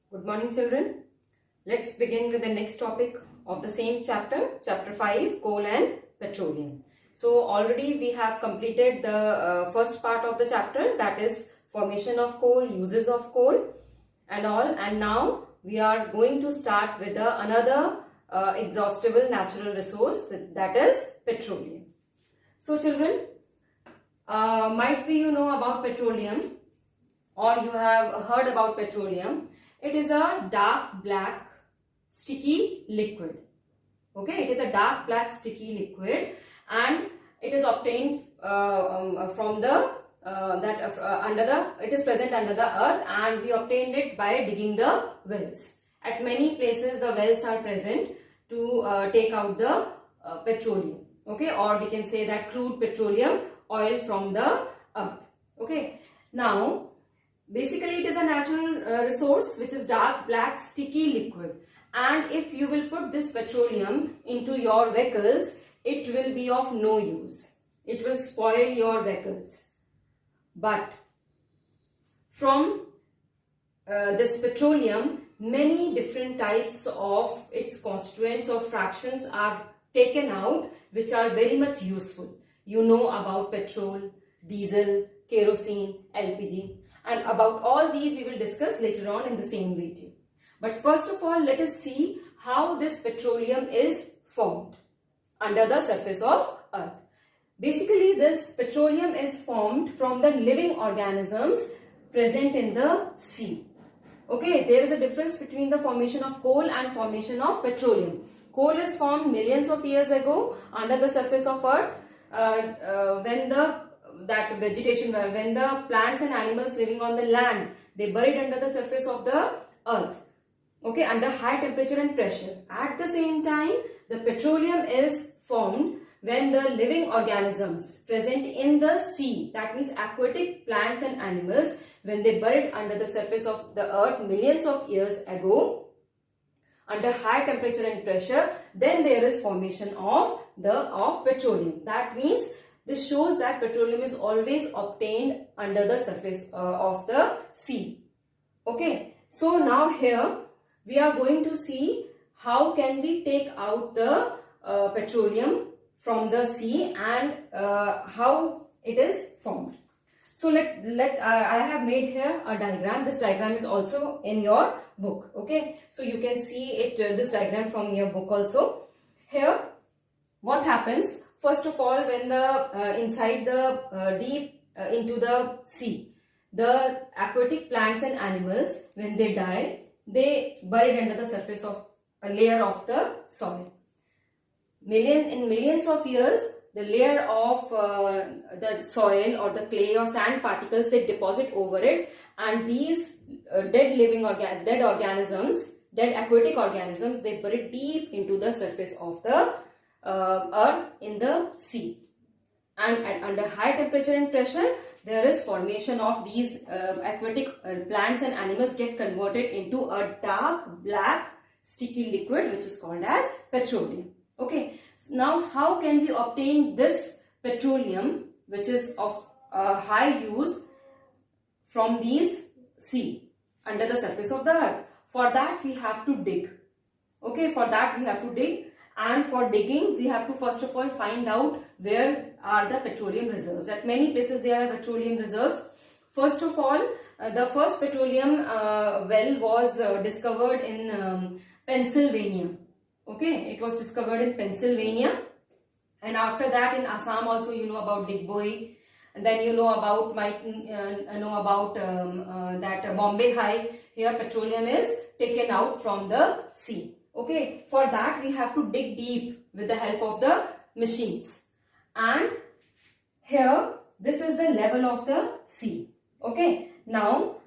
Good morning, children. Let's begin with the next topic of the same chapter, chapter 5, coal and petroleum. So already we have completed the first part of the chapter, that is formation of coal, uses of coal and all, and now we are going to start with another exhaustible natural resource, that is petroleum. So children, might be you know about petroleum or you have heard about petroleum. It is a dark black sticky liquid. Okay, it is a dark black sticky liquid and it is obtained from the it is present under the earth, and we obtained it by digging the wells. At many places the wells are present to take out the petroleum. Okay, or we can say that crude petroleum oil from the earth. Okay, now basically it is a natural resource which is dark black sticky liquid, and if you will put this petroleum into your vehicles, it will be of no use. It will spoil your vehicles. But from this petroleum, many different types of its constituents or fractions are taken out, which are very much useful. You know about petrol, diesel, kerosene, LPG. And about all these we will discuss later on in the same video. But first of all, let us see how this petroleum is formed under the surface of earth. Basically, this petroleum is formed from the living organisms present in the sea. Okay, there is a difference between the formation of coal and formation of petroleum. Coal is formed millions of years ago under the surface of earth when the plants and animals living on the land, they buried under the surface of the earth, okay, under high temperature and pressure. At the same time, the petroleum is formed when the living organisms present in the sea, that means aquatic plants and animals, when they buried under the surface of the earth millions of years ago under high temperature and pressure, then there is formation of petroleum. That means this shows that petroleum is always obtained under the surface of the sea. Okay, so now here we are going to see how can we take out the petroleum from the sea and how it is formed. So I have made here a diagram. This diagram is also in your book. Okay, so you can see it this diagram from your book also. Here, what happens? First of all, when the inside the deep into the sea, the aquatic plants and animals, when they die, they buried under the surface of a layer of the soil. In millions of years, the layer of the soil or the clay or sand particles, they deposit over it, and these dead aquatic organisms, they bury deep into the surface of the earth in the sea, and under high temperature and pressure there is formation of these aquatic plants and animals get converted into a dark black sticky liquid which is called as petroleum. Okay, so now how can we obtain this petroleum which is of high use from these sea under the surface of the earth? For that we have to dig. Okay, for that we have to dig. And for digging, we have to first of all find out where are the petroleum reserves. At many places there are petroleum reserves. First of all, the first petroleum well was discovered in Pennsylvania. Okay, it was discovered in Pennsylvania. And after that in Assam also you know about Digboi. And then you know about, that Bombay High. Here petroleum is taken out from the sea. Okay, for that we have to dig deep with the help of the machines. And here, this is the level of the sea. Okay, now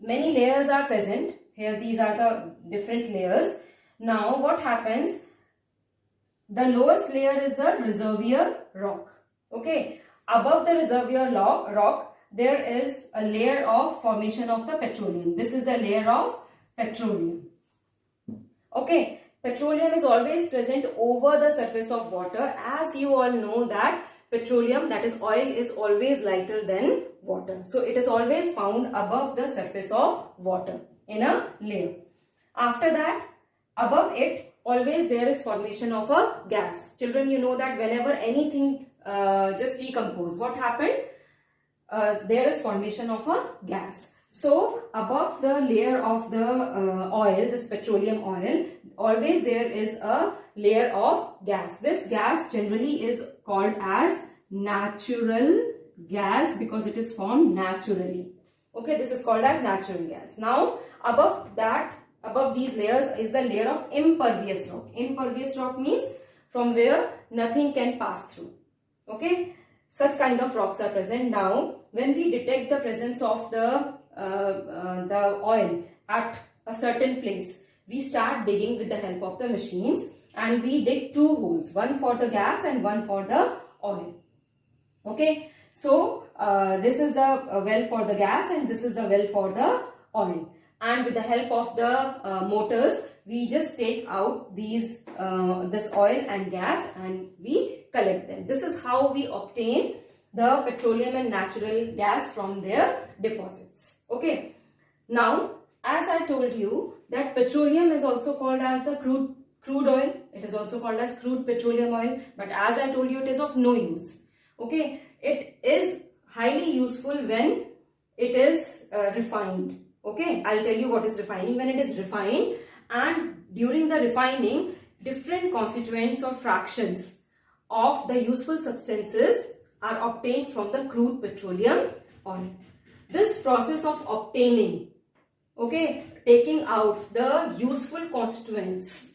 many layers are present. Here these are the different layers. Now what happens? The lowest layer is the reservoir rock. Okay, above the reservoir rock, there is a layer of formation of the petroleum. This is the layer of petroleum. Okay, petroleum is always present over the surface of water. As you all know that petroleum, that is oil, is always lighter than water. So it is always found above the surface of water in a layer. After that, above it, always there is formation of a gas. Children, you know that whenever anything just decompose, what happened? There is formation of a gas. So above the layer of the oil, this petroleum oil, always there is a layer of gas. This gas generally is called as natural gas because it is formed naturally. Okay, this is called as natural gas. Now above that, above these layers is the layer of impervious rock. Impervious rock means from where nothing can pass through. Okay, such kind of rocks are present. Now when we detect the presence of the oil at a certain place, we start digging with the help of the machines, and we dig two holes, one for the gas and one for the oil. Okay, so this is the well for the gas and this is the well for the oil, and with the help of the motors, we just take out these this oil and gas and we collect them. This is how we obtain the petroleum and natural gas from their deposits. Okay, now as I told you that petroleum is also called as the crude oil. It is also called as crude petroleum oil, but as I told you, it is of no use. Okay, it is highly useful when it is refined. Okay, I'll tell you what is refining. When it is refined, and during the refining, different constituents or fractions of the useful substances are obtained from the crude petroleum oil. This process of obtaining, okay, taking out the useful constituents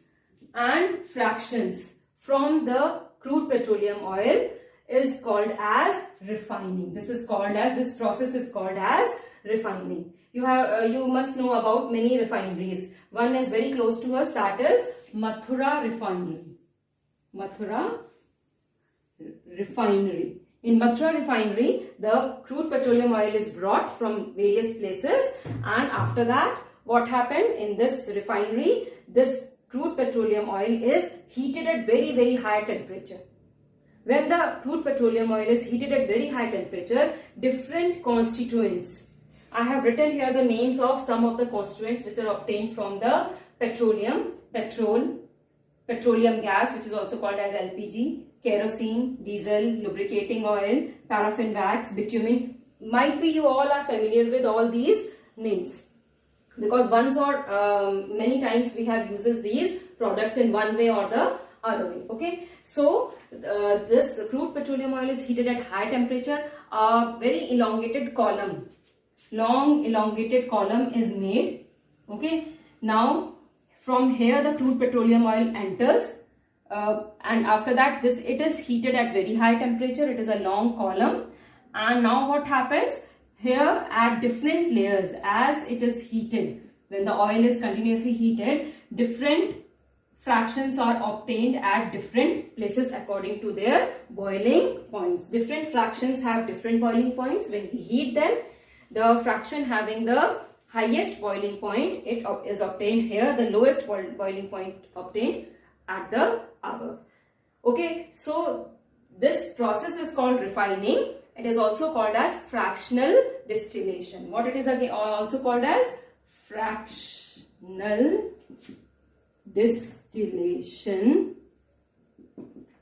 and fractions from the crude petroleum oil is called as refining. This process is called as refining. You must know about many refineries. One is very close to us, that is Mathura refinery. Mathura refinery. In Mathura refinery, the crude petroleum oil is brought from various places, and after that, what happened in this refinery? This crude petroleum oil is heated at very high temperature. When the crude petroleum oil is heated at very high temperature, different constituents. I have written here the names of some of the constituents which are obtained from the petroleum gas, which is also called as LPG, kerosene, diesel, lubricating oil, paraffin wax, bitumen. Might be you all are familiar with all these names, because once or many times we have uses these products in one way or the other way. Okay, so this crude petroleum oil is heated at high temperature. A very elongated column, long elongated column is made. Okay, now from here the crude petroleum oil enters, and after that it is heated at very high temperature. It is a long column, and now what happens here at different layers as it is heated? When the oil is continuously heated, different fractions are obtained at different places according to their boiling points. Different fractions have different boiling points. When we heat them, the fraction having the highest boiling point, it is obtained here. The lowest boiling point obtained at the above. Okay, so this process is called refining. It is also called as fractional distillation. What it is again also called as fractional distillation.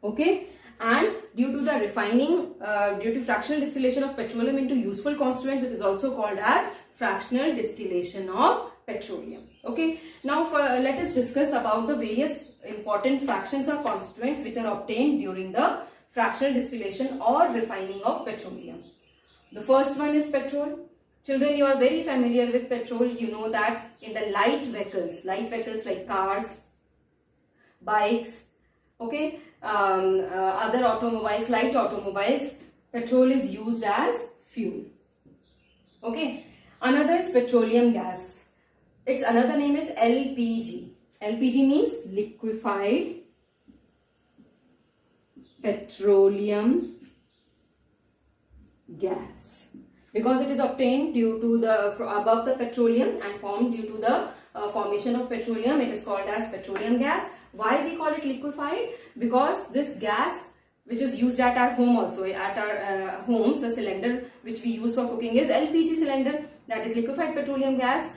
Okay, and due to the refining, due to fractional distillation of petroleum into useful constituents, it is also called as fractional distillation of petroleum. Okay, now let us discuss about the various important fractions or constituents which are obtained during the fractional distillation or refining of petroleum. The first one is petrol. Children, you are very familiar with petrol. You know that in the light vehicles like cars, bikes, okay, other automobiles, light automobiles, petrol is used as fuel. Okay, another is petroleum gas. Its another name is LPG. LPG means liquefied petroleum gas, because it is obtained due to the above the petroleum and formed due to the formation of petroleum. It is called as petroleum gas. Why we call it liquefied? Because this gas which is used at our home also. At our homes, the cylinder which we use for cooking is LPG cylinder, that is liquefied petroleum gas.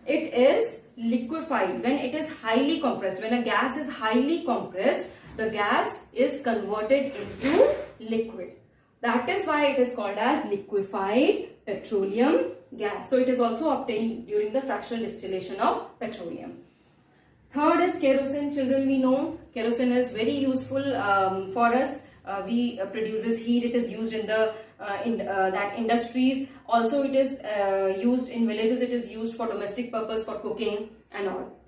It is liquefied when it is highly compressed. When a gas is highly compressed, the gas is converted into liquid. That is why it is called as liquefied petroleum gas. So it is also obtained during the fractional distillation of petroleum. Third is kerosene. Children, we know kerosene is very useful for us. We produces heat. It is used in the that industries. Also, it is used in villages. It is used for domestic purpose, for cooking and all,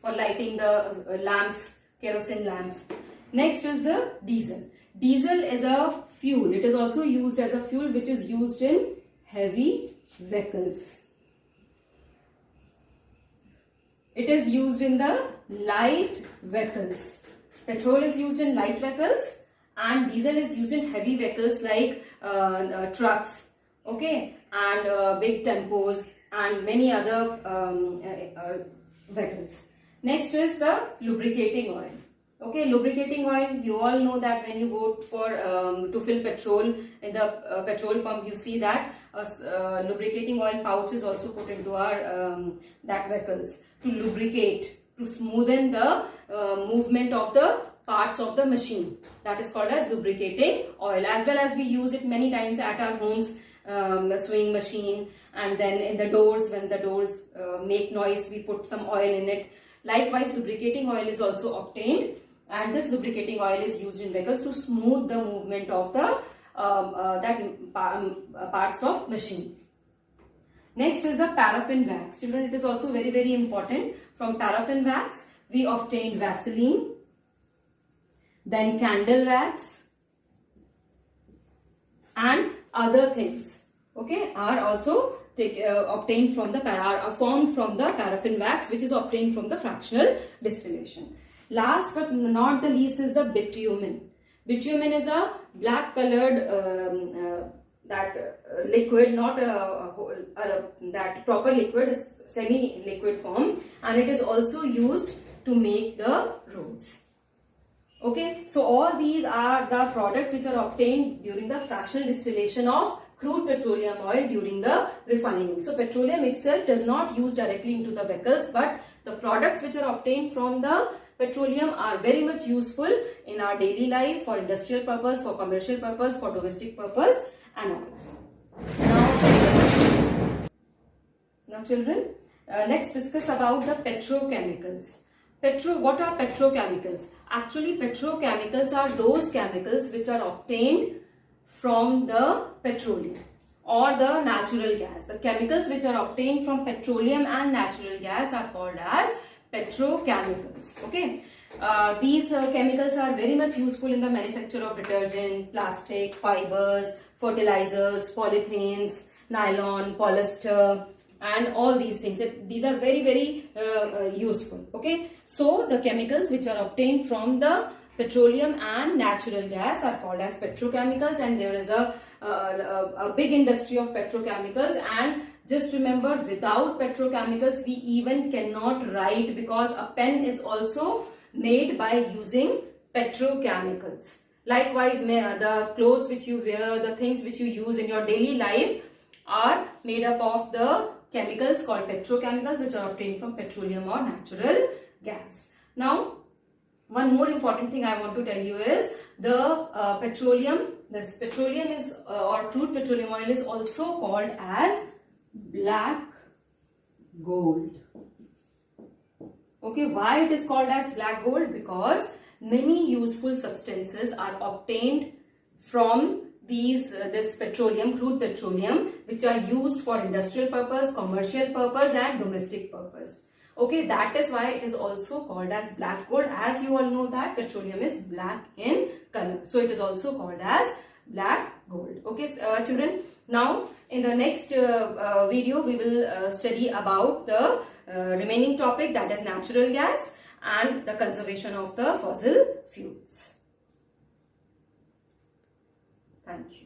for lighting the lamps, kerosene lamps. Next is the diesel. Diesel is a fuel. It is also used as a fuel which is used in heavy vehicles. It is used in the light vehicles. Petrol is used in light vehicles and diesel is used in heavy vehicles like trucks, okay, and big tempos and many other vehicles. Next is the lubricating oil. Okay, lubricating oil, you all know that when you go for to fill petrol in the petrol pump, you see that lubricating oil pouch is also put into our that vehicles to lubricate, to smoothen the movement of the parts of the machine. That is called as lubricating oil. As well as we use it many times at our homes, sewing machine, and then in the doors, when the doors make noise, we put some oil in it. Likewise, lubricating oil is also obtained, and this lubricating oil is used in vehicles to smooth the movement of the parts of machine. Next is the paraffin wax. Children, it is also very, very important. From paraffin wax, we obtain Vaseline, then candle wax, and other things, okay, are also obtained from the formed from the paraffin wax, which is obtained from the fractional distillation. Last but not the least is the bitumen. Bitumen is a black colored liquid, not that proper liquid, semi-liquid form, and it is also used to make the roads. Okay, so all these are the products which are obtained during the fractional distillation of crude petroleum oil during the refining. So petroleum itself does not use directly into the vehicles, but the products which are obtained from the petroleum are very much useful in our daily life, for industrial purpose, for commercial purpose, for domestic purpose and all. Now children, let's discuss about the petrochemicals. What are petrochemicals? Actually, petrochemicals are those chemicals which are obtained from the petroleum or the natural gas. The chemicals which are obtained from petroleum and natural gas are called as petrochemicals. Okay, these chemicals are very much useful in the manufacture of detergent, plastic, fibers, fertilizers, polythenes, nylon, polyester, and all these things. These are very, very useful. Okay, so the chemicals which are obtained from the petroleum and natural gas are called as petrochemicals, and there is a big industry of petrochemicals. And just remember, without petrochemicals we even cannot write, because a pen is also made by using petrochemicals. Likewise, the clothes which you wear, the things which you use in your daily life are made up of the chemicals called petrochemicals, which are obtained from petroleum or natural gas. Now, one more important thing I want to tell you is the petroleum is or crude petroleum oil is also called as black gold. Okay, why it is called as black gold? Because many useful substances are obtained from this petroleum, crude petroleum, which are used for industrial purpose, commercial purpose and domestic purpose. Okay, that is why it is also called as black gold. As you all know that petroleum is black in color, so it is also called as black gold. Okay, children, now in the next video we will study about the remaining topic, that is natural gas and the conservation of the fossil fuels. Thank you.